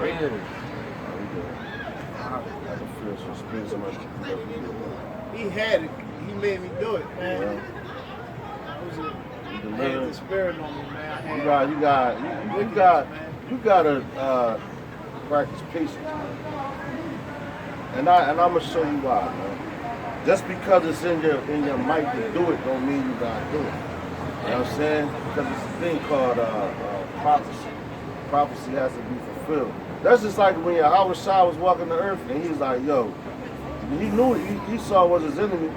Yeah. I can feel some spin so much. He had it. He made me do it, man. Yeah. I had the spirit on me, man. I had You gotta practice patience. And I'm gonna show you why, man. Just because it's in your might to do it don't mean you gotta do it. You know what I'm saying? Because it's a thing called prophecy. Prophecy has to be fulfilled. That's just like when Yahweh Shah was walking the earth and he's like, yo, he knew Esau was his enemy.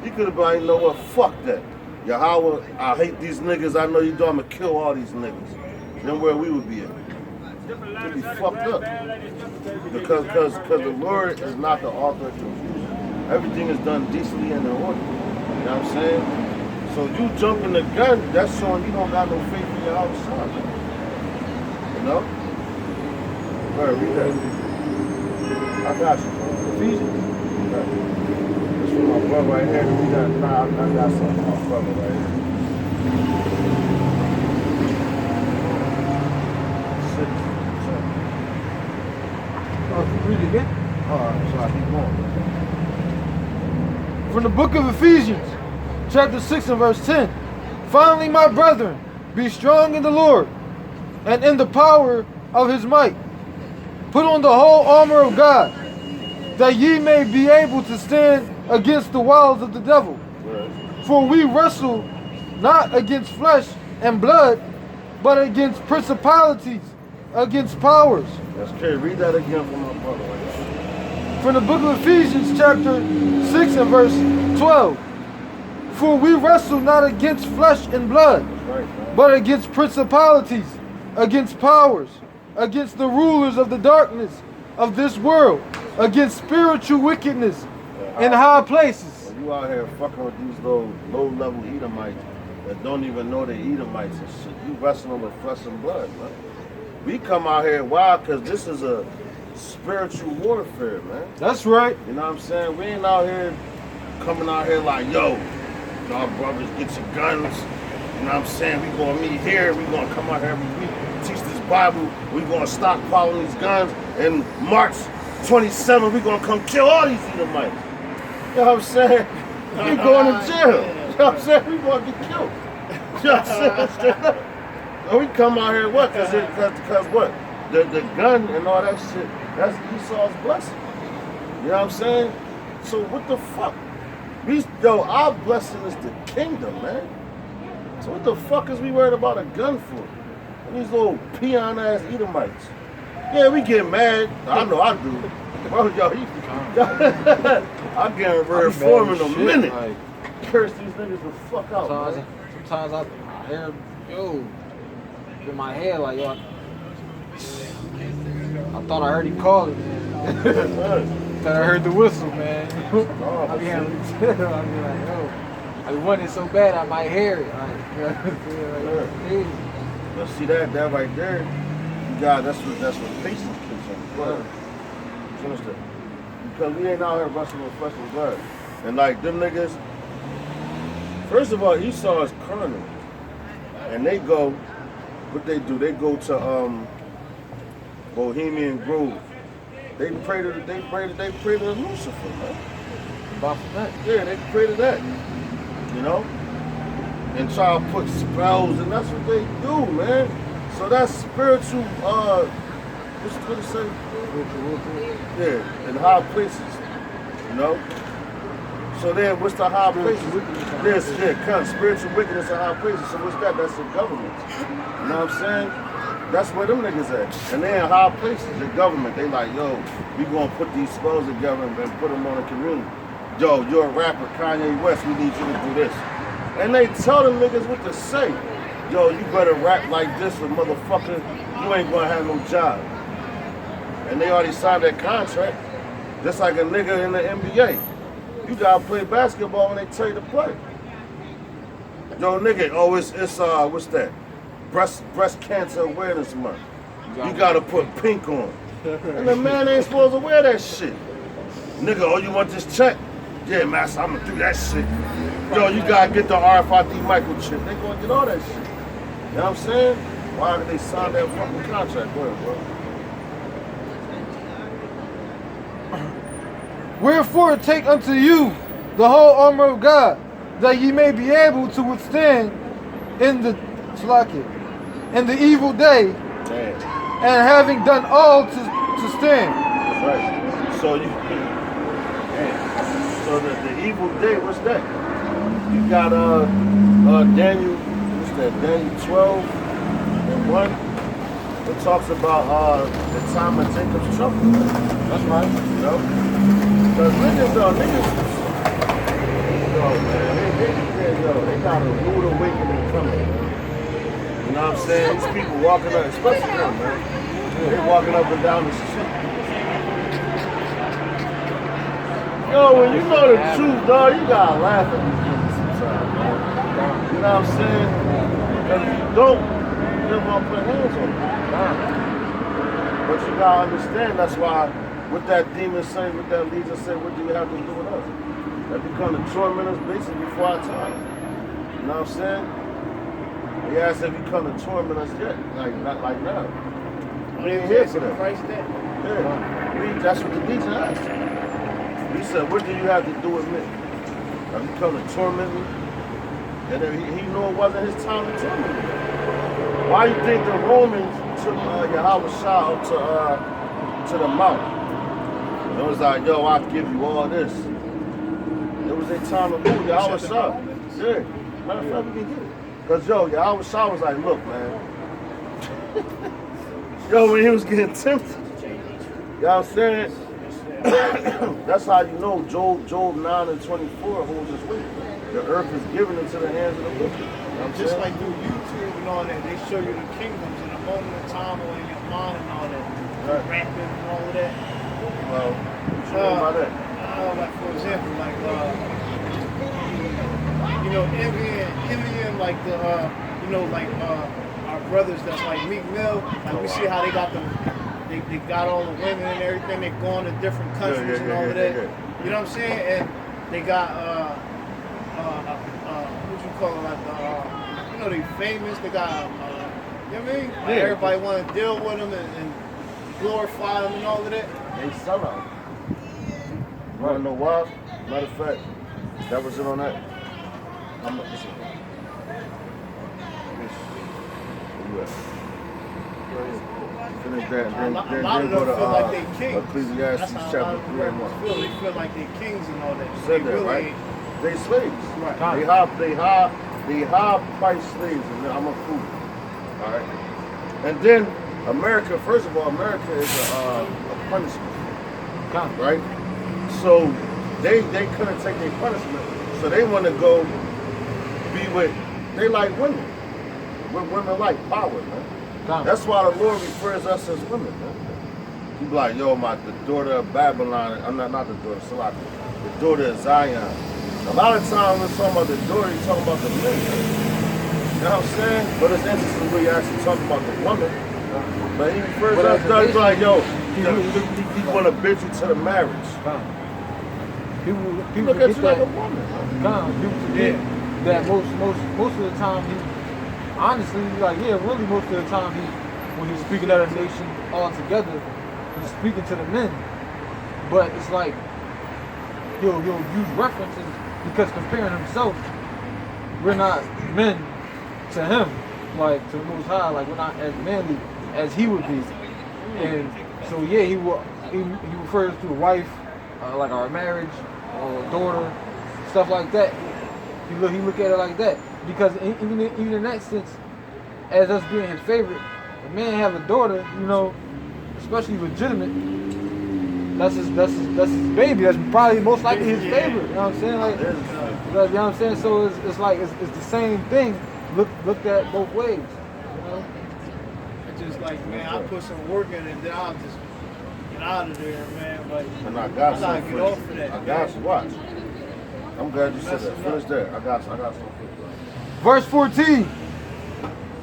He could have been like, you know what, fuck that. Yahweh, I hate these niggas. I know you do. I'm gonna kill all these niggas. Then where we would be at? We'd be fucked up. Because the Lord is not the author of confusion. Everything is done decently and in order. You know what I'm saying? So you jumping the gun, that's showing you don't got no faith in your own son. You know? All right, read that. I got you, bro. Ephesians. This for my brother right here. I got something for my brother right here. Read it again. Alright, so I keep going. From the book of Ephesians, chapter 6 and verse 10. Finally, my brethren, be strong in the Lord and in the power of his might. Put on the whole armor of God, that ye may be able to stand against the wiles of the devil. Right. For we wrestle not against flesh and blood, but against principalities, against powers. That's okay. Read that again for my brother right here. From the book of Ephesians, chapter 6 and verse 12. For we wrestle not against flesh and blood, Right, but against principalities, against powers, against the rulers of the darkness of this world, against spiritual wickedness in high places. You out here fucking with these little low-level Edomites that don't even know they're Edomites and shit. You wrestling with flesh and blood, man. We come out here wild because this is a spiritual warfare, man. That's right. You know what I'm saying? We ain't out here coming out here like, yo, y'all brothers, get your guns. You know what I'm saying? We gonna meet here. We gonna come out here every week, teach this Bible. We gonna stockpile these guns. And March 27th, we gonna come kill all these Edomites. You know what I'm saying? We going to jail. You know what I'm saying? We gonna get killed. You know what I'm saying? Straight up. So we come out here what? Because what? The gun and all that shit, that's Esau's blessing. You know what I'm saying? So what the fuck? Our blessing is the kingdom, man. So what the fuck is we worried about a gun for? And these little peon ass Edomites. Yeah, we get mad. I know I do. Bro, I get ready form in a minute. Like, Curse these niggas the fuck out, man. sometimes I hear, yo, in my head, like, yo, I thought I heard him calling, man. Thought I heard the whistle, man. I be having to tell. I be like, yo, I want it so bad I might hear it. Like, you know what I'm saying? Like, But see that right there, you got that's what patience kicks in. Finish that. Because we ain't out here wrestling with flesh and blood. And like them niggas, first of all, Esau is carnal. And they go, what they do, they go to Bohemian Grove. They pray to Lucifer, man. Baphomet. Yeah, they pray to that. You know? And try to put spells, and that's what they do, man. So that's spiritual, what it say? Yeah, in high places, you know? So then what's the high places? Spiritual wickedness in high places. So what's that? That's the government. You know what I'm saying? That's where them niggas at. And they in high places, the government. They like, yo, we gonna put these spells together and put them on the community. Yo, you're a rapper, Kanye West, we need you to do this. And they tell them niggas what to say. Yo, you better rap like this or motherfucker, you ain't gonna have no job. And they already signed that contract. Just like a nigga in the NBA. You gotta play basketball when they tell you to play. Yo, nigga, what's that? Breast Cancer Awareness Month. You gotta put pink on. And the man ain't supposed to wear that shit. Nigga, oh, you want this check? Yeah, master, I'm gonna do that shit. Yo, you gotta get the RFID microchip. They gonna get all that shit. You know what I'm saying? Why did they sign that fucking contract? Go ahead, bro. Wherefore take unto you the whole armor of God, that ye may be able to withstand in the evil day, Man, and having done all to stand. that's right. So you, man, so the evil day, what's that? You got Daniel, what's that? Daniel 12 and 1. It talks about the time of Jacob's trouble. That's right. You know? Because niggas, man, they got a rude awakening coming, man. You know what I'm saying? These people walking up, especially them, man. They walking up and down the street. Yo, when you know the truth, dog, you gotta laugh at these people sometimes, man. You know what I'm saying? Because if you don't, they're gonna put hands on you. But you gotta understand, that's why what that demon say, what that legion say, what do you have to do with us? That become the tormentors basically before our time. You know what I'm saying? He asked if he come to torment us yet, not like now. We ain't here for that. Christ that. Yeah, that's what the legion asked. He said, what do you have to do with me? Have you come to torment me? And then he knew it wasn't his time to torment me. Why you think the Romans took Yahweh Shah up to the mountain? It was like, yo, I'll give you all this. It was their time to move. Yahweh Shah. Yeah. Matter of fact, we can get it. Because, yo, Yahweh Shah was like, look, man. Yo, when he was getting tempted. You know what I'm saying? That's how you know Job 9 and 24 holds his weight. The earth is given into the hands of the wicked. You know what I'm Just saying? like through YouTube and all that, they show you the kingdoms in a moment of time or in your mind and all that. Right. Rapping and all of that. Well, what you know about that? Like for example, like you know, envying like the you know, like our brothers that's like Meek Mill. Like we see how they got them, they got all the women and everything. They going to different countries and all of that. You know what I'm saying? And they got what you call it, like you know, they famous. They got you know what I mean? Like everybody want to deal with them and glorify them and all of that. They sell out. You wanna know why? Matter of fact, that was it on that. I'm not listening. Finish that and A lot then of go them to feel like they kings. Ecclesiastes That's how a lot chapter of 3 and 1. them feel. They feel like they kings and all that. Said They that, really right? ain't. They slaves. Right. They high price slaves, and I'm a fool. All right. And then America, first of all, America is a punishment, right? So they couldn't take their punishment, so they want to go be with. They like women. What women like power, man. That's why the Lord refers us as women, man. He be like, yo, the daughter of Babylon. I'm not the daughter, Salaki, the daughter of Zion. A lot of times when talking about the daughter, you're talking about the men. You know what I'm saying? But it's interesting when you actually talk about the woman. But he refers us, he's like, yo, he want to bitch you to the marriage. People Look at you forget like a woman. People forget that most of the time honestly, like, yeah, really most of the time when he's speaking at a nation all together, he's speaking to the men. But it's like he'll use references because comparing himself, we're not men to him, like to the Most High, like we're not as manly as he would be. And so yeah, he refers to a wife, like our marriage or daughter, stuff like that. He look at it like that. Because even in that sense, as us being his favorite, a man have a daughter, you know, especially legitimate, that's his baby. That's probably most likely his favorite. You know what I'm saying? Like, you know what I'm saying? So it's like it's the same thing. Looked at both ways. You know? It's just like, man, I put some work in it, then I'll just get out of there, man. Like, And I got I gotta some get off of that. I got you. Watch. I'm glad you said that. Finish that. I got some for you. Verse 14.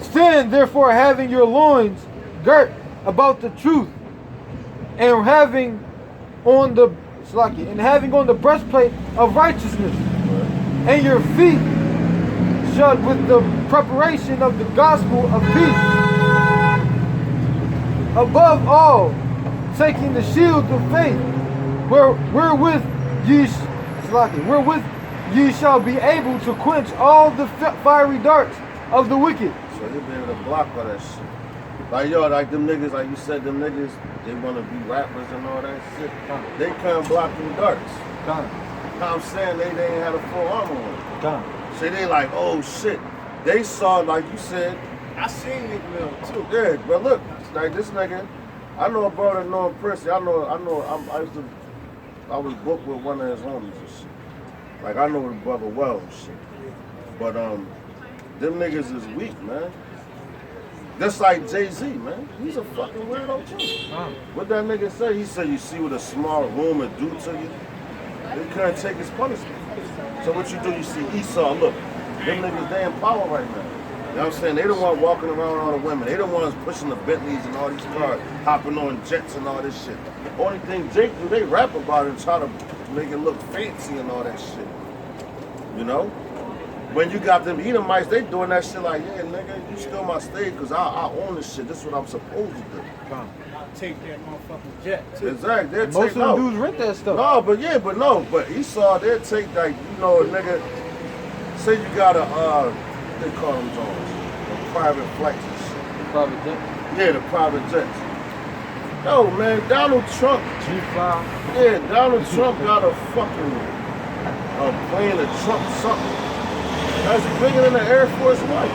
Stand therefore having your loins girt about the truth, and having on the breastplate of righteousness, and your feet shod with the preparation of the gospel of peace. Above all, taking the shield of faith, wherewith ye shall be able to quench all the fiery darts of the wicked. So he'll be able to block all that shit. Like, yo, like them niggas, like you said, them niggas, they want to be rappers and all that shit. They can't block them darts. Come, I'm saying they ain't had a full armor on. come. So they like, oh shit. They saw, like you said, I seen Meek Mill too. yeah, but look, like this nigga, I know a brother, know him personally. I was booked with one of his homies and shit. Like, I know the brother well and shit. But, them niggas is weak, man. Just like Jay-Z, man. He's a fucking weirdo, too. What that nigga say? He said, you see what a small room would do to you? They couldn't take his punishment. So what you do, you see Esau, look, them niggas, they in power right now. You know what I'm saying? They the one walking around all the women. They the ones pushing the Bentleys and all these cars, hopping on jets and all this shit. Only thing Jake do, they rap about it and try to make it look fancy and all that shit. You know? When you got them Edomites, they doing that shit like, yeah, nigga, you steal my stage because I own this shit. This is what I'm supposed to do. I'll take that motherfucking jet too. Exactly. They'll Most take of out. them dudes rent that stuff. No, but Esau, they'll take, like, you know, a nigga, say you got a, they call them Jones, a private flights and shit. Private jet. Yeah, the private jets. Yo, man, Donald Trump, G5. yeah, Donald Trump got a fucking plane, a Trump something. That's bigger than the Air Force One.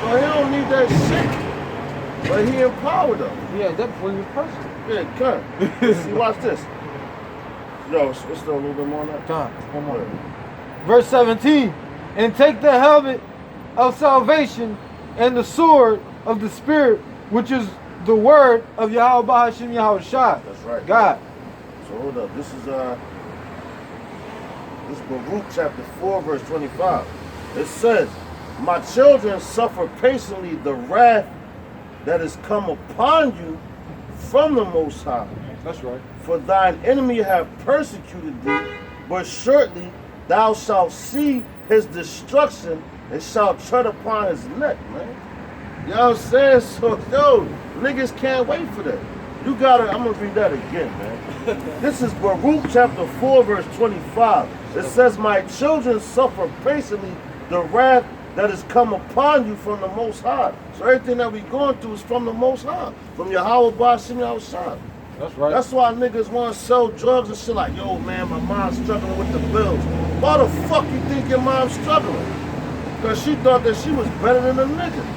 So he don't need that shit. But he empowered them. Yeah, that before he was president. Yeah, come. See, watch this. Yo, it's still a little bit more on that. Come, one more. Verse 17. And take the helmet of salvation and the sword of the Spirit, which is the word of Yahweh Bahashim Yahushua. That's right. God. So hold up. This is Baruch chapter 4, verse 25. It says, my children suffer patiently the wrath that is come upon you from the Most High. That's right. For thine enemy have persecuted thee, but shortly thou shalt see his destruction and shalt tread upon his neck, man. You know what I'm saying? So, yo, niggas can't wait for that. You gotta, I'm gonna read that again, man. This is Baruch chapter 4, verse 25. It says, my children suffer patiently the wrath that has come upon you from the Most High. So everything that we going through is from the Most High, from Yahweh Bahashim Yahushua. That's right. That's why niggas want to sell drugs and shit like, yo, man, my mom's struggling with the bills. Why the fuck you think your mom's struggling? Because she thought that she was better than a nigga.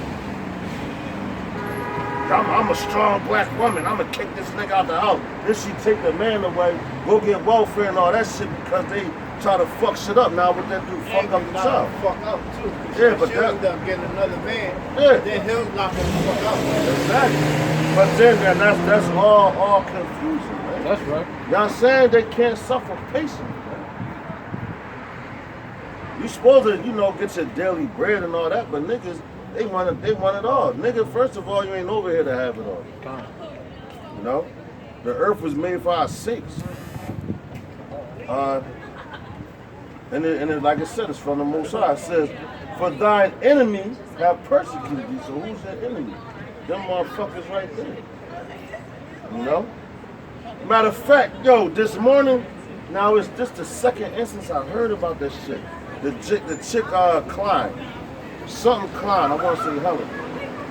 I'm a strong black woman. I'm going to kick this nigga out the house. Then she take the man away, go get welfare and all that shit because they try to fuck shit up. Now what that do? Fuck up the child. Fuck up too. Yeah, but she'll that- end up getting another man. Yeah. Then he'll knock her the fuck out. Exactly. But then that's all confusion, man. That's right. You know what I'm saying? They can't suffer patiently, man. You supposed to, you know, get your daily bread and all that, but niggas, they want it all. Nigga, first of all, you ain't over here to have it all. Come. You know? The earth was made for our sakes. And it, like I said, it's from the Most High. It says, for thine enemy have persecuted thee. So who's that enemy? Them motherfuckers right there. You know? Matter of fact, yo, this morning, now it's just the second instance I heard about that shit. The chick Klein. Something Klein, I want to say Helen.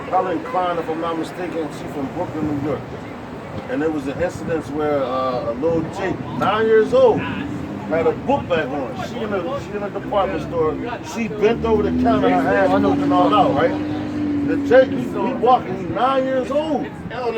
Helen Klein, if I'm not mistaken, she's from Brooklyn, New York. And there was an incident where a little Jake, 9 years old, had a book bag on. She in a department store. She bent over the counter, her ass looking all out, right? The Jake, he walking, he's 9 years old. Hell,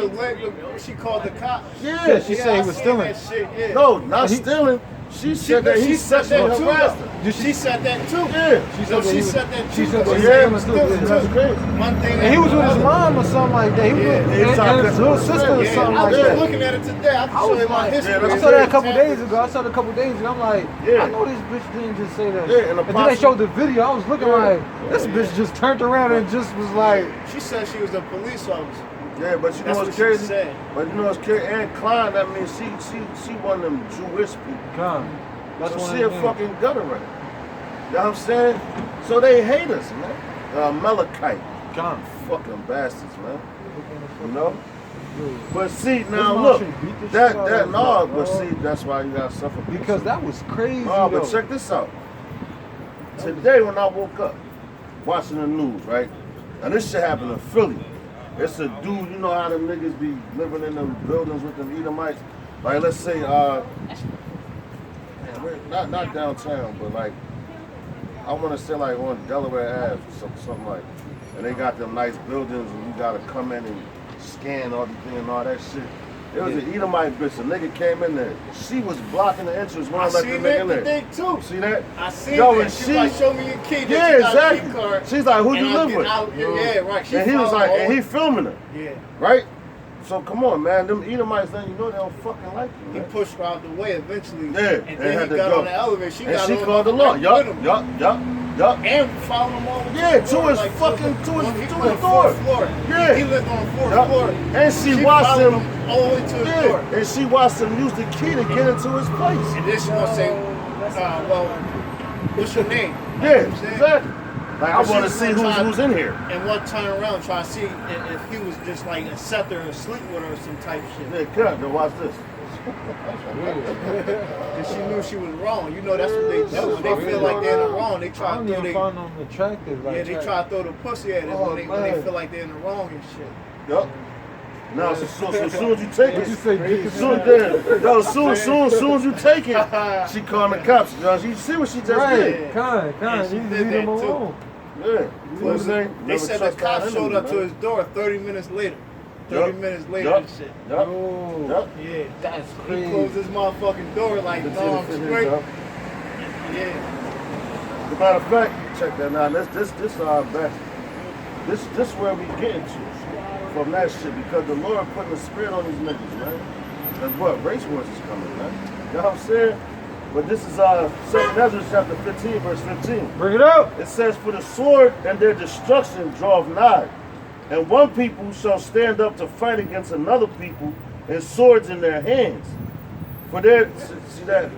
she called the cops. Yeah, She said he was stealing. That shit, yeah. No, not stealing. She said that he sexually too. harassed her. She said that too. Yeah. She said that he was- said that too. she said that She he said was he was stealing. That's crazy. One thing And he was with his mom or something like that. He was Yeah. with and his little sister or Yeah, something I like was just that. looking at it today. I can show you my history. Yeah, I that's saw that a couple Exactly. days ago. I'm like, Yeah. I know this bitch didn't just say that. Yeah, and and then they showed the video. I was looking Yeah. like, this bitch just turned around and just was like, She said she was a police officer. Yeah, but you know That's what's what she crazy? said. But you know what's crazy? Anne Klein, that means she one of them Jewish people. come. That's So one she a of the fucking gutter right. You know what I'm saying? So they hate us, man. Malachite. Come. Fucking bastards, man. You know? But see, This now mom look, should beat the shit that out that of no, him, but bro. see, that's why you gotta suffer Because that was crazy. no, though. but check this out. Today when I woke up, watching the news, right? And this shit happened in Philly. It's a dude, you know how them niggas be living in them buildings with them Edomites? Like let's say man, not downtown, but like I wanna say like on Delaware Ave, something like. And they got them nice buildings and you gotta come in and scan everything and all that shit. It was an Edomite bitch. A nigga came in there. She was blocking the entrance when I let the seen nigga in that there. today too. See that? I seen Yo, that. and She she- like, show me your key. Yeah, That you got a key exactly. card. She's like, who And you I'll live get with? out- Yeah, right. She And he was followed like, all- and he filming her, Yeah. right? So come on, man. Them Edomites, then you know they don't fucking like you, He man. pushed her out the way eventually. Yeah, And they then had he to got go. on the elevator. She And got she on called the right law. with Yup, him. yup. And followed him all the way Yeah, the to door, his like, fucking- to his- he to lived his on the door. fourth floor. Yeah. He lived on the fourth Yup. floor. And she watched followed him. all the way to his door. Yeah, and she watched him use the key to get into his place. And then she gonna say, well, what's your name? Yeah, You know what I'm saying? exactly. Like I She want to was see gonna try- who's in here. And one turn around, try to see if he was just like accept her or sleep with her or some type shit. Yeah, cut. Now watch this. And she knew she was wrong. You know that's what they do. When they feel like they're in the wrong, they I try to don't throw even they find them attractive. Like yeah, they that. try to throw the pussy at it Oh, when they man. feel like they're in the wrong and shit. Yup. Now, so as soon as you take What you it, say, Dick? soon as you take it, she calling the cops. You see what she just did? Right, kind, Yeah, she you did leave them that, too. alone. Yeah. You know what I'm saying? They Never said the trust cops our showed up enemies, to man. his door 30 minutes later. 30 Yup. minutes later Yup. and shit. Yup. Oh, Yup. Yeah. that's He crazy. closed his motherfucking door like, Let's no, see I'm the finish, straight. yup. Yeah. As a matter of fact, check that now. This our best. This where we getting to from that shit because the Lord putting the spirit on these niggas, man. That's what race wars is coming, man. You know what I'm saying? But this is 2 Ezra chapter 15, verse 15. Bring it up. It says, "For the sword and their destruction draweth nigh, and one people shall stand up to fight against another people, and swords in their hands. For their see that."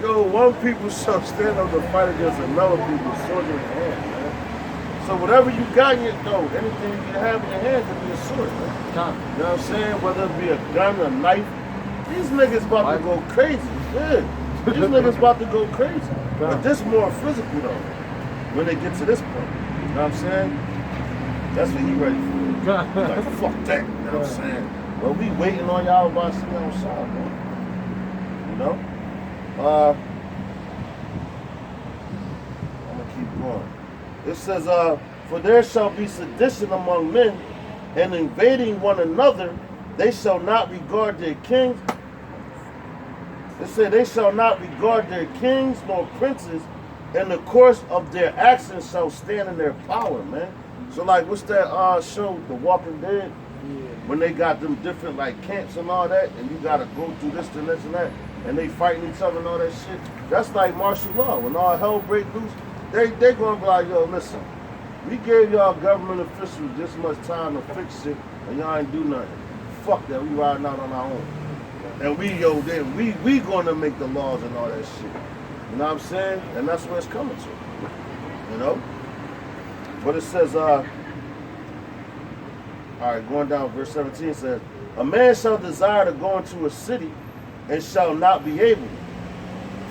Yo, one people shall stand up to fight against another people, swords in their hands, man. So whatever you got in your anything you have in your hand can be a sword, man. You know what I'm saying? Whether it be a gun, a knife. These niggas about to go crazy. Yeah. These niggas about to go crazy. But this more physical though. When they get to this point. You know what I'm saying? That's what he ready for. Like, fuck that. You know what I'm saying? Well, we waiting on y'all about to see outside, man. You know? I'm gonna keep going. It says, for there shall be sedition among men, and invading one another, they shall not regard their kings. It said they shall not regard their kings nor princes, and the course of their actions shall stand in their power, man. So like, what's that show, The Walking Dead? When they got them different like camps and all that, and you gotta go through this and this and that, and they fighting each other and all that shit. That's like martial law. When all hell break loose, they gonna be like, yo, listen, we gave y'all government officials this much time to fix shit, and y'all ain't do nothing. Fuck that, we riding out on our own. And we gonna make the laws and all that shit. You know what I'm saying? And that's where it's coming to. You know? But it says, all right, going down, verse 17 says, a man shall desire to go into a city and shall not be able.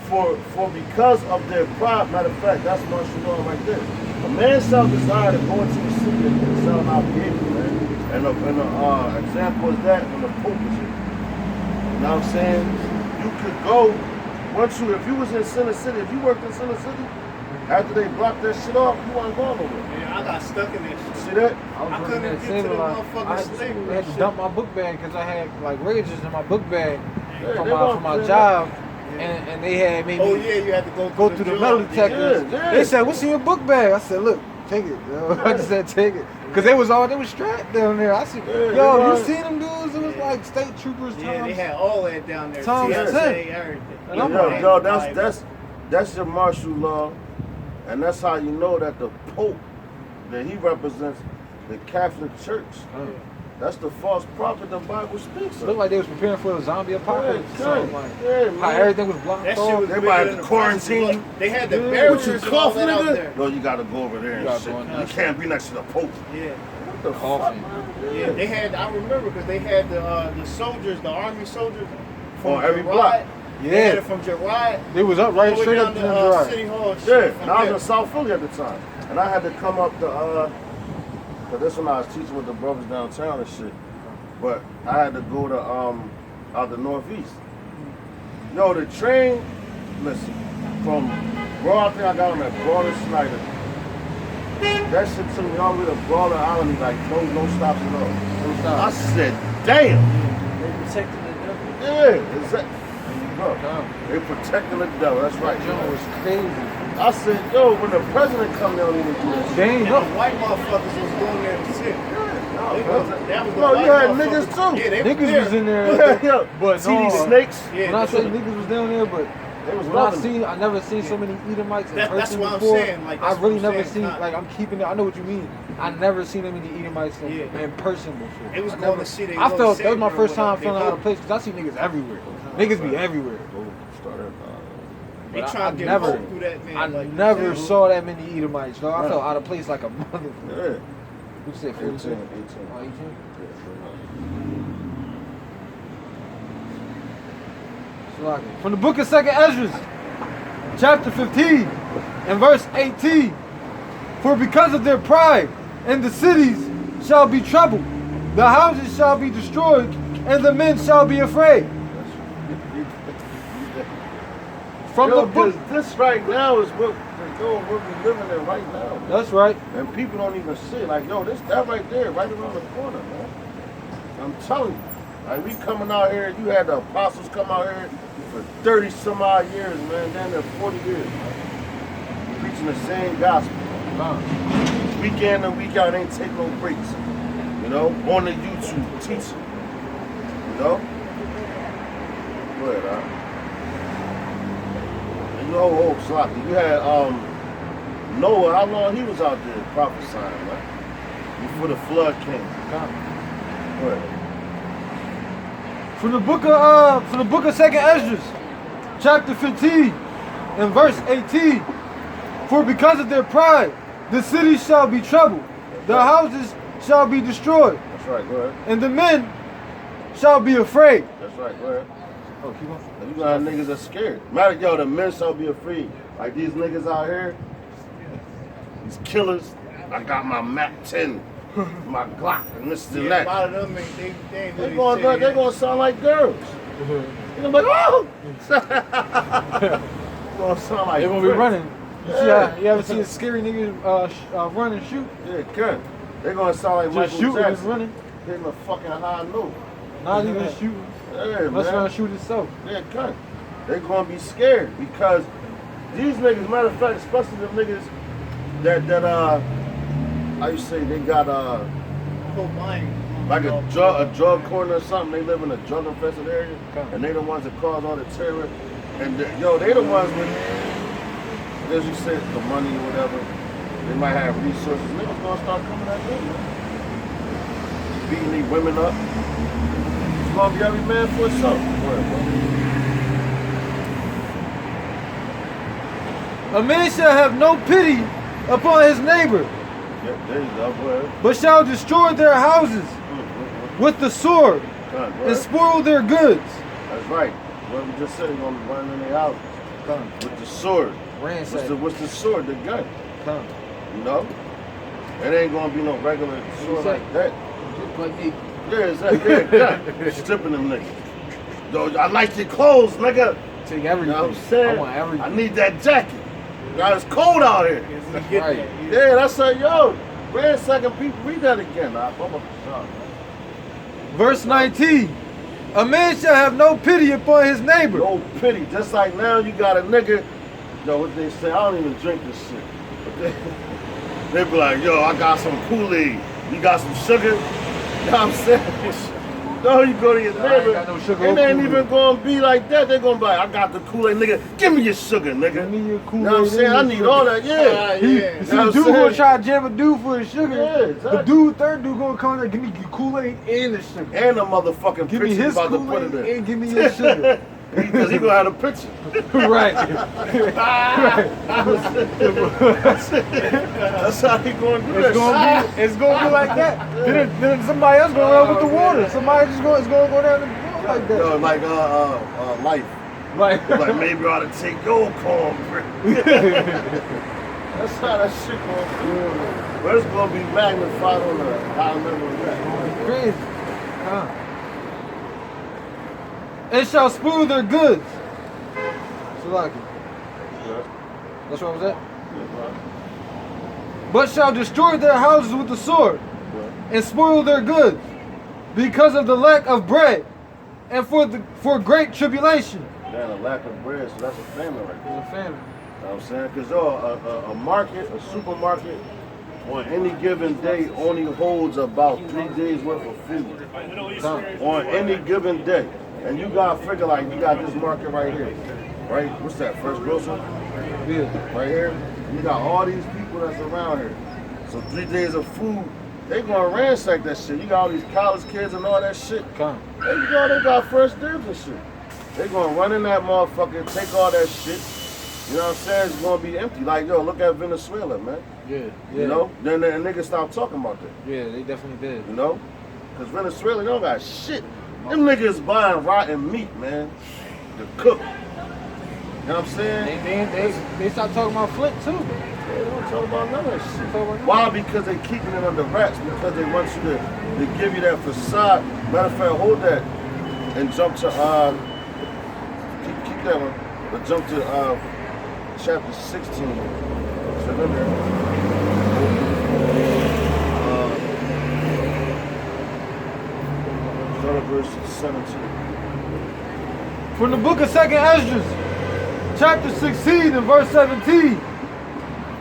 For because of their pride, matter of fact, that's martial law right there. A man shall desire to go into a city and shall not be able, man. And an example is that when the Pope is here. You know what I'm saying? You could go, if you was in Center City, if you worked in Center City, after they blocked that shit off, you wasn't going nowhere. Yeah, I got stuck in that You shit. see that? I couldn't get to the motherfucking slavery I had to shit. dump my book bag because I had like rages in my book bag Yeah, from they gonna my clear job, Yeah. and they had made me Oh yeah, you had to go through the metal detectors. Yeah, yeah. They said, "What's in your book bag?" I said, "Look, take it." Yo. I just said, "Take it," because they was strapped down there. I said, Yeah, "Yo, they you was. seen them dudes? It was like state troopers." Yeah, they times- had all that down there. Times TSA, 10. everything. And I'm Yo, like, yo, that's your martial law, and that's how you know that the Pope, that he represents the Catholic Church. That's the false prophet the Bible speaks It of. looked like they was preparing for the zombie apocalypse. Yeah, or something like yeah, how man. everything was blocked That off. shit was They bigger might have than to the quarantine process. you. They had the Yeah. barriers What you and all coughing, that out nigga? there. No, you gotta go over there and You gotta shit. go in there. You can't be next to the Pope. Yeah. the Coffin. fuck? Yeah, they had. I remember because they had the soldiers, the army soldiers On every Gerard. block. They Yeah. had it from Gerard. They was up all right the way straight down up to to the drive. City Hall. and Yeah, shit from and I was there. in South Philly at the time. And I had to come up to, cause this when I was teaching with the brothers downtown and shit. But I had to go to, out the Northeast. Yo, the train, listen, from Broad, I think I got on that Broad and Snyder. That shit took me all the way to Broad and Island, like no stops at all. I said, damn. They protecting the devil. Yeah, exactly. Bro, they protecting the devil, that's right. That was crazy. I said, yo, when the president come, they don't even do this. They ain't And no. the white motherfuckers was doing that shit. No, That was the no, white you had motherfuckers. niggas too. Yeah, they Niggas was in there. Yeah, yeah. But See these no. snakes? Yeah, When I that's say what- niggas was down there, but They was when I loving it. seen, I never seen so many Edomites in That's person what I'm before. saying, like, I that's really what I'm never saying, seen. not- Like I'm keeping it. I know what you mean. I never seen that many Edomites in person before. They was I going never- to see their I little felt that was my savior or first time whatever. feeling They out of hope- place because I see niggas everywhere. Niggas be everywhere. They But trying to get never- hope through that man. I like, never you know? saw that many Edomites, dog. I Right. felt out of place like a mother. Yeah. You say 42? 18. Oh, 18? From the book of 2nd Ezra, chapter 15, and verse 18. For because of their pride, and the cities shall be troubled, the houses shall be destroyed, and the men shall be afraid. From Yo, the book. this right now is what we living in right now. That's right. And people don't even see it. Like, yo, that right there, right around the corner, man. I'm telling you. Like, we coming out here, you had the apostles come out here for 30 some odd years, man. Down there 40 years, man. Preaching the same gospel. Week in and week out, ain't take no breaks. You know, on the YouTube, teaching. You know? Go ahead, and you know, Sloppy, you had Noah, how long he was out there prophesying, right? Before the flood came. Go ahead. From the book of 2nd Ezra, chapter 15, and verse 18. For because of their pride, the cities shall be troubled, the houses shall be destroyed, That's right, go ahead. and the men shall be afraid. That's right, go ahead. Oh, keep on. You got niggas that scared. Matter, yo, the men shall be afraid. Like these niggas out here, these killers. I got my Mac 10, my Glock, and this and Yeah, a that. lot of them, they ain't They really saying they gonna sound like girls. They gonna be like, oh! Gonna sound like They're gonna be bricks. running. You see Yeah. how, you ever see a scary nigga run and shoot? Yeah, good. They gonna sound like Just Michael shooting and Jackson. running. Hitting a fucking high note. Not even shooting. Yeah, Let's man. run and shoot itself. Yeah, good. They gonna be scared because these niggas, matter of fact, especially the niggas that how you say they got whole mind. like a drug corner or something. They live in a drug infested area, and they the ones that cause all the terror. And they the ones with, as you said, the money or whatever. They might have resources. Niggas gonna start coming at them, man. Beating these women up. It's gonna be every man for himself. Go ahead, bro. A man shall have no pity upon his neighbor, Yeah, there you go. Go ahead. but shall destroy their houses with the sword Go and ahead. spoil their goods. That's right. What we just said, they're gonna be running in their houses with the sword. What's the sword? The gun. You know? It ain't gonna be no regular sword say? like that. But me. Yeah, exactly. Yeah. Stripping them niggas. Yo, I like your clothes, nigga. Take You everything. know what I'm saying? I want everything. I need that jacket. Now it's cold out here. Get Right. that. Yeah, that's a yo. Wait a second, people, read that again. Verse 19. A man shall have no pity upon his neighbor. No pity. Just like now you got a nigga, yo, what they say, I don't even drink this shit. But they be like, yo, I got some Kool-Aid. You got some sugar? You know what I'm saying? No, you go to your I ain't neighbor, got no sugar and or they ain't Kool-Aid. even gonna be like that. They're gonna be like, I got the Kool-Aid, nigga. Give me your sugar, nigga. Give me your Kool-Aid. You know what I'm saying? I need all that, yeah. Yeah. See, You know the what dude I'm gonna saying? try to jam a dude for his sugar. Yeah, exactly. The third dude gonna come there, give me Kool-Aid and the sugar. And the motherfucking Give me picture his about to put Kool-Aid it in. and give me his sugar. Because he gonna have a picture. Right. That's how he gonna do that. It's gonna be like that. Then somebody else gonna run with the water. Somebody just it's gonna go down the pool like that. Yo, like life. Like Like maybe I ought to take your cornbread. That's how that shit gonna be. But it's gonna be magnified on the high level of that. crazy. It shall spoil their goods. Salaki. That's what I was at. But shall destroy their houses with the sword, and spoil their goods, because of the lack of bread, and for great tribulation. Man, a lack of bread, so that's a famine right there. It's a famine. You know what I'm saying? Because a market, a supermarket, on any given day only holds about 3 days worth of food. On any given day. And you gotta figure like, you got this market right here. Right? What's that, First Grocery? Yeah. Right here. You got all these people that's around here. So 3 days of food, they gonna ransack that shit. You got all these college kids and all that shit. Come. They got first dibs and shit. They gonna run in that motherfucker, take all that shit. You know what I'm saying? It's gonna be empty. Like, yo, look at Venezuela, man. Yeah. You know? Then the niggas stop talking about that. Yeah, they definitely did. You know? Because Venezuela, they don't got shit. Them niggas buying rotten meat, man, to cook. You know what I'm saying? They stopped talking about Flint too. They don't talk about none of that shit. Talk about Why? Because they keeping it under wraps. Because they want you to give you that facade. Matter of fact, hold that and jump to keep that one. But jump to chapter 16. So in there. Start at verse 17. From the book of 2nd Esdras, chapter 16 and verse 17.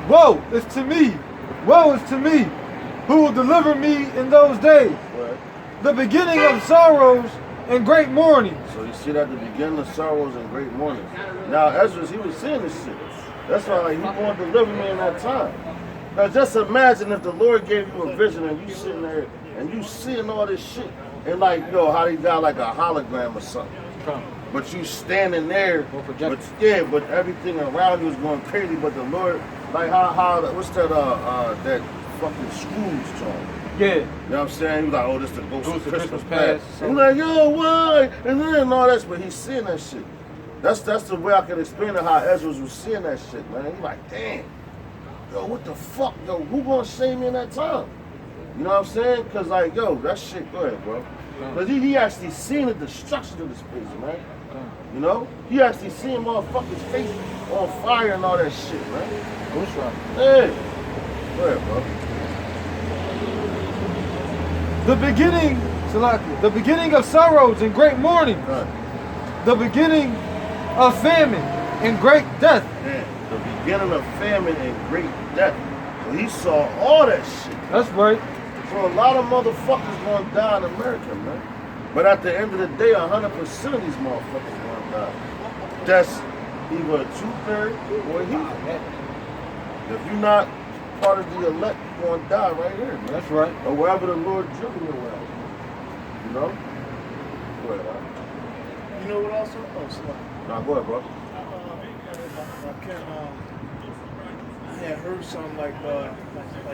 Woe is to me, woe is to me, who will deliver me in those days. Right. The beginning of sorrows and great mourning. So you see that the beginning of sorrows and great mourning. Now Ezra, he was seeing this shit. That's why like, he wanted to deliver me in that time. Now just imagine if the Lord gave you a vision and you sitting there and you seeing all this shit and like, yo, how they got like a hologram or something. But you standing there, but everything around you is going crazy. But the Lord, like how what's that that fucking Scrooge song? Yeah. You know what I'm saying? He was like, oh, this the ghost of Christmas Past. past. He's like, yo, why? And then all that, but he's seeing that shit. That's the way I can explain it, how Ezra was seeing that shit, man. He's like, damn, yo, what the fuck, yo, who gonna save me in that time? You know what I'm saying? Because like, yo, that shit, go ahead, bro. Because he actually seen the destruction of this place, man. You know? He actually seen motherfuckers' face on fire and all that shit, man. What's right? Hey, go ahead, bro. The beginning of sorrows and great mourning. Right. The beginning of famine and great death. Man, the beginning of famine and great death. So he saw all that shit. That's right. So a lot of motherfuckers gonna die in America, man. But at the end of the day, 100% of these motherfuckers gonna die. That's either a 2/3 or a heathen. If you're not part of the elect, you're gonna die right here, man. That's right. Or wherever the Lord driven you around. You know? Go ahead, man. You know what also? Oh, sorry. Nah, go ahead, bro. I had heard something like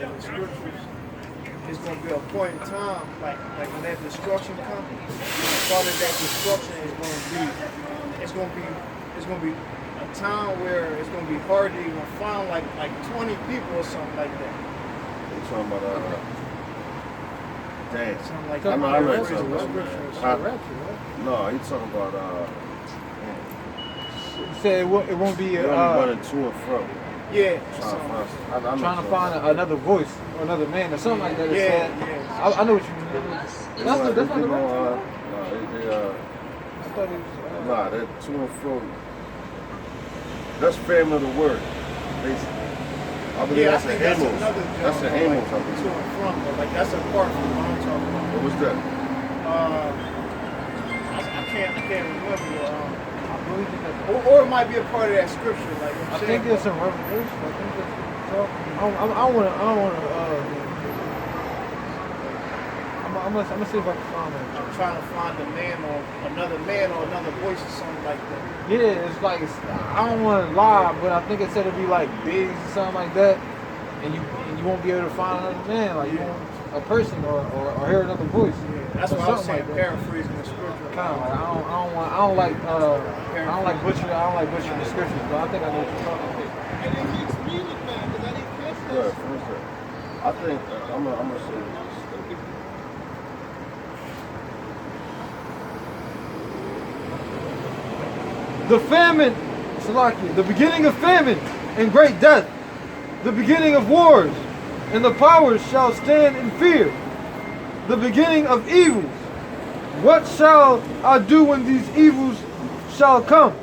in the scriptures. It's gonna be a point in time, like when that destruction comes. Part of that destruction is gonna be a time where it's gonna be hard to even find like 20 people or something like that. You talking about damn. Something like I know, I know that. you're talking about. No, he's talking about You said it won't be they're only running to and fro. Yeah. trying to find another voice or another man or something like that. It Yeah, said, yeah. I know what you mean. That's not the right. I thought it was. Nah, that to and fro. That's family of the word, basically. I believe Yeah, I that's think an that's Amos. another That's an genre, Amos, like, I believe. to and from, but like that's apart from what I'm talking about. What was that? I can't remember. I believe in that. Or it might be a part of that scripture, like I think it's a revelation. I think that's what you're talking. I don't want to. gonna see if I can find it. I'm trying to find a man or another voice or something like that. Yeah, it's like I don't want to lie, but I think it said it'd be like Biggs or something like that, and you won't be able to find another man, like you won't, a person or hear another voice. That's Or what I was something saying, like that. paraphrasing the scripture. Kind of like I don't like butchering the scriptures, but I think I know what you're talking about. And it makes me look bad because I didn't catch Yeah, this. for sure. I think I'm gonna say this. The famine, Salakia, the beginning of famine and great death, the beginning of wars, and the powers shall stand in fear, the beginning of evils. What shall I do when these evils shall come?